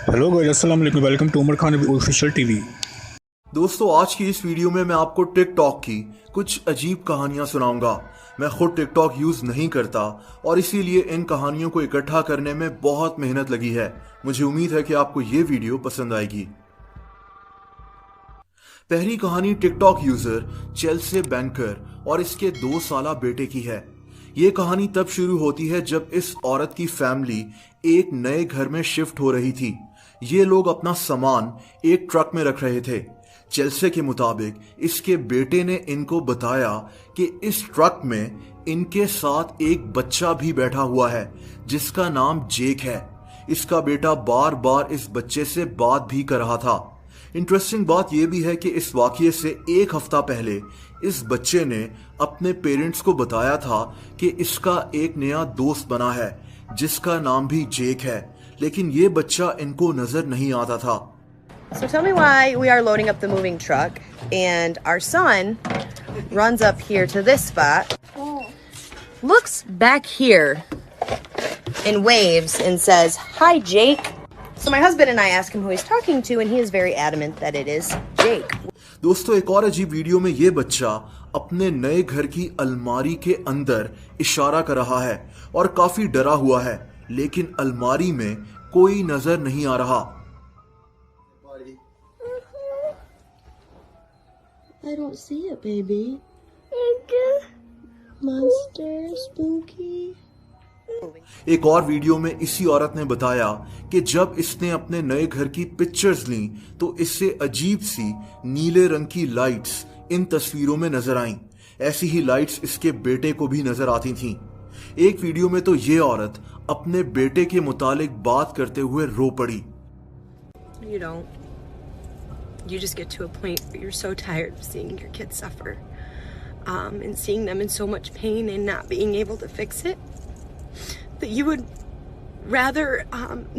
Hello guys, अस्सलाम वालेकुम। Welcome to Umar Khan official TV. दोस्तों, आज की इस वीडियो में मैं आपको टिकटॉक की कुछ अजीब कहानियां सुनाऊंगा। मैं खुद टिकटॉक यूज नहीं करता और इसीलिए इन कहानियों को इकट्ठा करने में बहुत मेहनत लगी है। मुझे उम्मीद है कि आपको ये वीडियो पसंद आएगी। पहली कहानी टिकटॉक यूजर चेल्से बैंकर और इसके 2 साला बेटे की है। ये कहानी तब शुरू होती है जब इस औरत की फैमिली एक नए घर में शिफ्ट हो रही थी। ये लोग अपना सामान एक ट्रक में रख रहे थे। चेल्से के मुताबिक इसके बेटे ने इनको बताया कि इस ट्रक में इनके साथ एक बच्चा भी बैठा हुआ है जिसका नाम जेक है। इसका बेटा बार बार इस बच्चे से बात भी कर रहा था। इंटरेस्टिंग बात यह भी है कि इस वाकये से एक हफ्ता पहले इस बच्चे ने अपने पेरेंट्स को बताया था कि इसका एक नया दोस्त बना है जिसका नाम भी जेक है, लेकिन ये बच्चा इनको नजर नहीं आता था। So tell me why we are loading up the moving truck and our son runs up here to this spot, looks back here and waves and says, "Hi, Jake." So my husband and I ask him who he's talking to and he is very adamant that it is Jake. दोस्तों, एक और अजीब video में ये बच्चा अपने नए घर की अलमारी के अंदर इशारा कर रहा है और काफी डरा हुआ है, लेकिन अलमारी में कोई नजर नहीं आ रहा। I don't see it, baby. Monster, spooky. एक और वीडियो में इसी औरत ने बताया कि जब इसने अपने नए घर की पिक्चर्स ली तो इससे अजीब सी नीले रंग की लाइट्स इन तस्वीरों में नजर आईं। ऐसी ही लाइट्स इसके बेटे को भी नजर आती थीं। एक वीडियो में तो ये औरत अपने बेटे के मुतालिक बात करते हुए रो पड़ी। You don't. You just get to a point where you're so tired of seeing your kids suffer, and seeing them in so much pain and not being able to fix it, that you would rather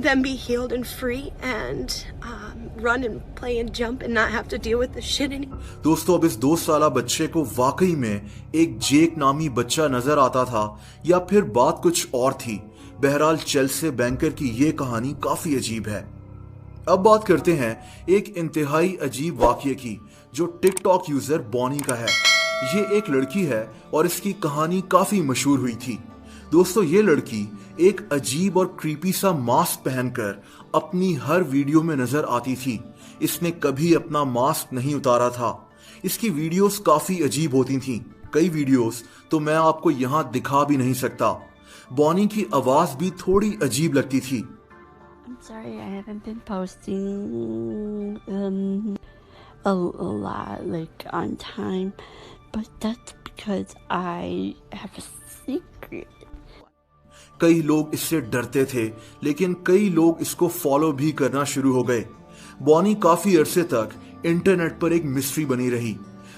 them be healed and free and run and play and jump and not have to deal with the shit anymore. दोस्तों, अब इस 2 साला बच्चे को वाकई में एक जेक नामी बच्चा नजर आता था या फिर बात कुछ और थी। बहरहाल चेल्से बैंकर की ये कहानी काफी अजीब है। अब बात करते हैं एक इंतहाई अजीब वाकये की जो टिकटॉक यूजर बॉनी का है। ये एक लड़की है और इसकी कहानी काफी मशहूर हुई थी। दोस्तों, ये लड़की एक अजीब और क्रीपी सा मास्क पहनकर अपनी हर वीडियो में नजर आती थी। इसने कभी अपना मास्क नहीं उतारा था। इसकी वीडियोस काफी अजीब होती थीं। कई वीडियोस तो मैं आपको यहाँ दिखा भी नहीं सकता। बॉनी की आवाज भी थोड़ी अजीब लगती थी। I'm sorry I haven't been posting a lot, like on time, but that's because I have a secret. कई लोग इससे डरते थे, लेकिन कई लोग इसको फॉलो भी करना शुरू हो गए। बॉनी काफी अरसे तक इंटरनेट पर एक मिस्ट्री बनी रही।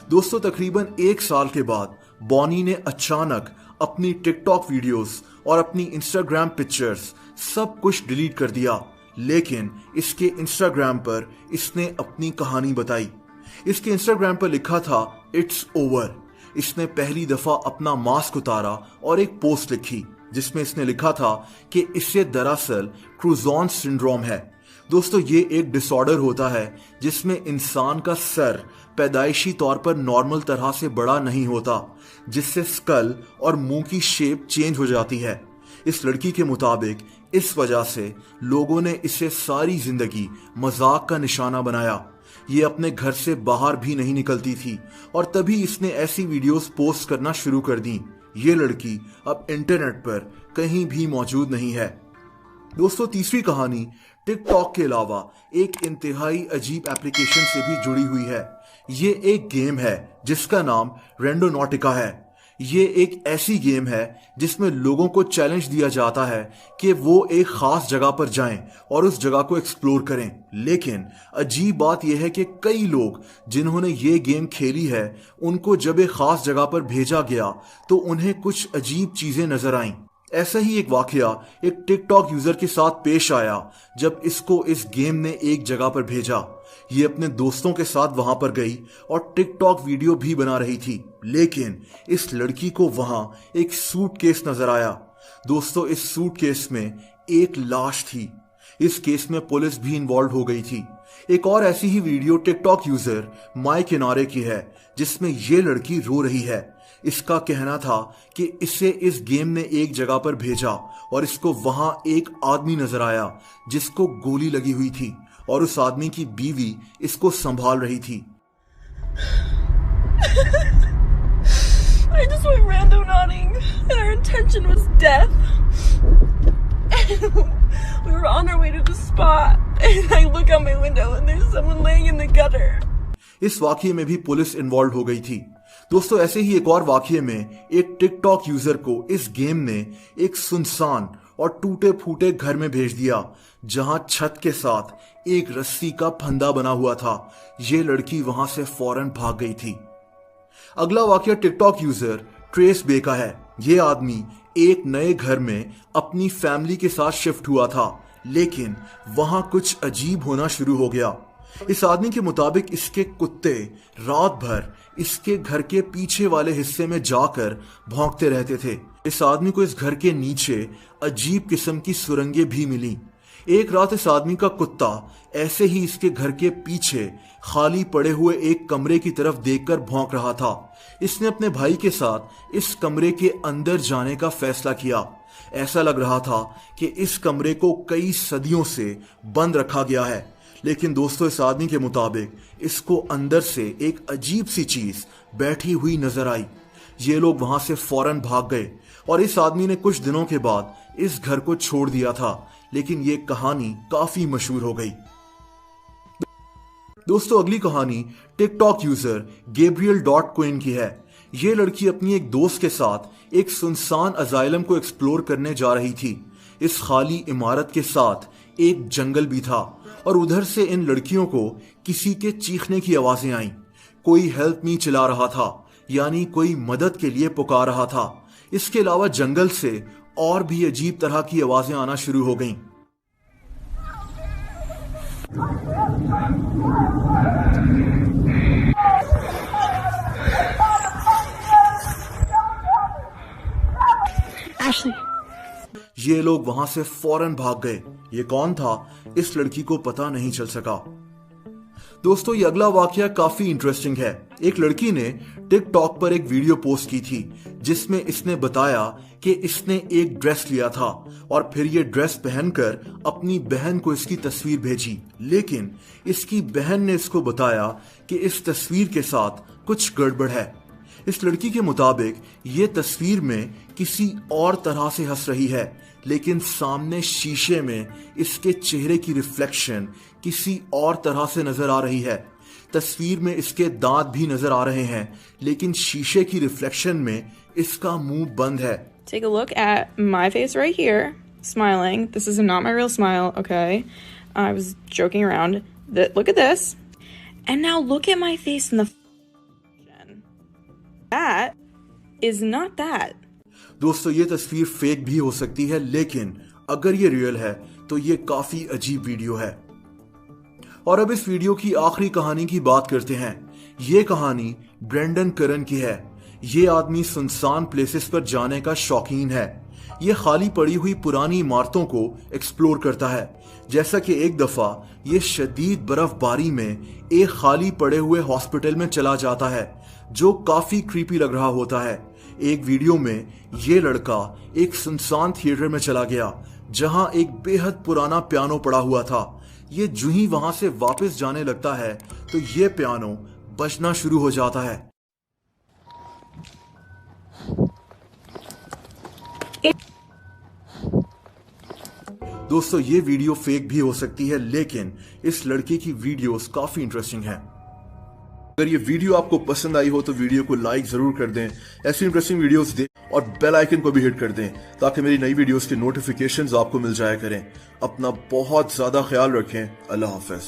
दोस्तों, तकरीबन 1 साल के बाद बॉनी ने अचानक अपनी टिकटॉक वीडियोस और अपनी इंस्टाग्राम पिक्चर्स सब कुछ डिलीट कर दिया, लेकिन इसके इंस्टाग्राम पर इसने अपनी कहानी बताई। इसके इंस्टाग्राम पर लिखा था इट्स ओवर। इसने पहली दफा अपना मास्क उतारा और एक पोस्ट लिखी जिसमें इसने लिखा था कि इससे दरअसल क्रूजॉन सिंड्रोम है। दोस्तों, ये एक डिसऑर्डर होता है जिसमें इंसान का सर पैदाइशी तौर पर नॉर्मल तरह से बड़ा नहीं होता, जिससे स्कल और मुंह की शेप चेंज हो जाती है। इस लड़की के मुताबिक इस वजह से लोगों ने इसे सारी जिंदगी मजाक का निशाना बनाया। ये अपने घर से बाहर भी नहीं निकलती थी और तभी इसने ऐसी वीडियोस पोस्ट करना शुरू कर दी। ये लड़की अब इंटरनेट पर कहीं भी मौजूद नहीं है। दोस्तों, तीसरी कहानी टिकटॉक के अलावा एक इंतहाई अजीब एप्लीकेशन से भी जुड़ी हुई है। ये एक गेम है जिसका नाम रेंडोनॉटिका है। ये एक ऐसी गेम है जिसमें लोगों को चैलेंज दिया जाता है कि वो एक खास जगह पर जाएं और उस जगह को एक्सप्लोर करें। लेकिन अजीब बात यह है कि कई लोग जिन्होंने ये गेम खेली है, उनको जब एक खास जगह पर भेजा गया तो उन्हें कुछ अजीब चीजें नजर आईं। ऐसा ही एक वाकया एक टिकटॉक यूजर के साथ पेश आया जब इसको इस गेम ने एक जगह पर भेजा। ये अपने दोस्तों के साथ वहां पर गई और टिकटॉक वीडियो भी बना रही थी, लेकिन इस लड़की को वहां एक सूटकेस नजर आया। दोस्तों, इस सूटकेस में एक लाश थी। इस केस में पुलिस भी इन्वॉल्व हो गई थी। एक और ऐसी ही वीडियो टिकटॉक यूजर माई किनारे की है, जिसमें ये लड़की रो रही है। इसका कहना था कि इसे इस गेम ने एक जगह पर भेजा और इसको वहां एक आदमी नजर आया जिसको गोली लगी हुई थी और उस आदमी की बीवी इसको संभाल रही थी। I just went random nodding, and our intention was death. We were on our way to the spot, and I look out my window, and there's someone laying in the gutter. इस वाकये में भी police involve हो गई थी। दोस्तों, ऐसे ही एक और वाकये में एक टिकटॉक यूजर को इस गेम ने एक सुनसान और टूटे फूटे घर में भेज दिया, जहां छत के साथ एक रस्सी का फंदा बना हुआ था। ये लड़की वहां से फौरन भाग गई थी। अगला वाकया टिकटॉक यूजर ट्रेस बे का है। ये आदमी एक नए घर में अपनी फैमिली के साथ शिफ्ट हुआ था, लेकिन वहां कुछ अजीब होना शुरू हो गया। इस आदमी के मुताबिक इसके कुत्ते रात भर इसके घर के पीछे वाले हिस्से में जाकर भौंकते रहते थे। इस आदमी को इस घर के नीचे अजीब किस्म की सुरंगें भी मिली। एक रात इस आदमी का कुत्ता ऐसे ही इसके घर के पीछे खाली पड़े हुए एक कमरे की तरफ देखकर भौंक रहा था। इसने अपने भाई के साथ इस कमरे के अंदर जाने का फैसला किया। ऐसा लग रहा था कि इस कमरे को कई सदियों से बंद रखा गया है, लेकिन दोस्तों, इस आदमी के मुताबिक इसको अंदर से एक अजीब सी चीज बैठी हुई नजर आई। ये लोग वहां से फौरन भाग गए और इस आदमी ने कुछ दिनों के बाद इस घर को छोड़ दिया था, लेकिन ये कहानी काफी मशहूर हो गई। दोस्तों, अगली कहानी टिकटॉक यूजर Gabriel.Coin की है। ये लड़की अपनी एक दोस्त के साथ एक सुनसान अजाइलम को एक्सप्लोर करने जा रही थी। इस खाली इमारत के साथ एक जंगल भी था और उधर से इन लड़कियों को किसी के चीखने की आवाजें आईं। कोई हेल्प मी चिल्ला रहा था, यानी कोई मदद के लिए पुकार रहा था। इसके अलावा जंगल से और भी अजीब तरह की आवाजें आना शुरू हो गईं। Ashley. ये लोग वहां से फौरन भाग गए। ये कौन था, इस लड़की को पता नहीं चल सका। दोस्तों, ये अगला वाकया काफी इंटरेस्टिंग है। एक लड़की ने टिकटॉक पर एक वीडियो पोस्ट की थी, जिसमें इसने बताया कि इसने एक ड्रेस लिया था और फिर ये ड्रेस पहनकर अपनी बहन को इसकी तस्वीर भेजी, लेकिन इसकी बहन ने इसको बताया कि इस तस्वीर के साथ कुछ गड़बड़ है। इस लड़की के मुताबिक ये तस्वीर में किसी और तरह से हंस रही है, लेकिन सामने शीशे में इसके चेहरे की रिफ्लेक्शन किसी और तरह से नजर आ रही है। तस्वीर में इसके दांत भी नजर आ रहे हैं, लेकिन शीशे की रिफ्लेक्शन में इसका मुंह बंद है। Take a look at my face right here, smiling. This is not my real smile, okay? I was joking around. Look at this. And now look at my face in the That is not that. दोस्तों, ये तस्वीर fake भी हो सकती है, लेकिन अगर ये रियल है तो ये काफी अजीब वीडियो है। और अब इस वीडियो की आखिरी कहानी की बात करते हैं। ये कहानी ब्रेंडन करन की है। ये आदमी सुनसान प्लेसेस पर जाने का शौकीन है। ये खाली पड़ी हुई पुरानी इमारतों को एक्सप्लोर करता है। जैसा कि एक दफा ये शदीद बर्फबारी में एक खाली पड़े हुए हॉस्पिटल में चला जाता है, जो काफी क्रीपी लग रहा होता है। एक वीडियो में ये लड़का एक सुनसान थिएटर में चला गया, जहां एक बेहद पुराना पियानो पड़ा हुआ था। ये जो ही वहां से वापस जाने लगता है तो ये पियानो बजना शुरू हो जाता है। दोस्तों, ये वीडियो फेक भी हो सकती है, लेकिन इस लड़के की वीडियोस काफी इंटरेस्टिंग हैं। अगर ये वीडियो आपको पसंद आई हो तो वीडियो को लाइक जरूर कर दें, ऐसी इंटरेस्टिंग वीडियोस दें और बेल आइकन को भी हिट कर दें, ताकि मेरी नई वीडियोस के नोटिफिकेशंस आपको मिल जाया करें। अपना बहुत ज्यादा ख्याल रखें। अल्लाह हाफिज।